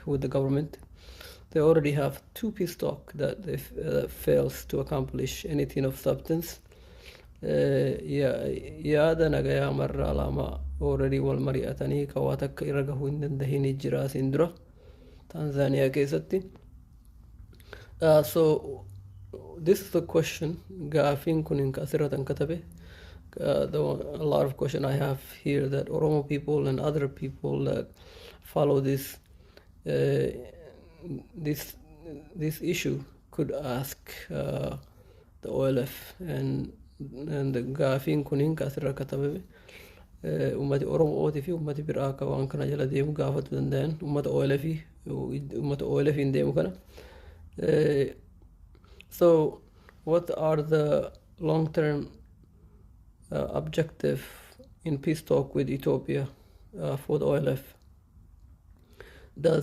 with the government. They already have 2 peace talks that fails to accomplish anything of substance. yaada nagayaa marraa lama already wal mari'atanii kawaa takka irra gahuu hin dandahini jira siin dura Tanzania keessatti. So this is the question. Gaafiin kun asirratan katabe. A lot of question I have here that Oromo people and other people that follow this issue could ask the OLF and the gaafiin kunin asirra katabe ummati Oromo fi ummati biraa ka waan kana jala deemu gaafatu danda'an ummata OLF hin deemu kana. So what are the long-term objective in peace talk with Ethiopia for the OLF? Does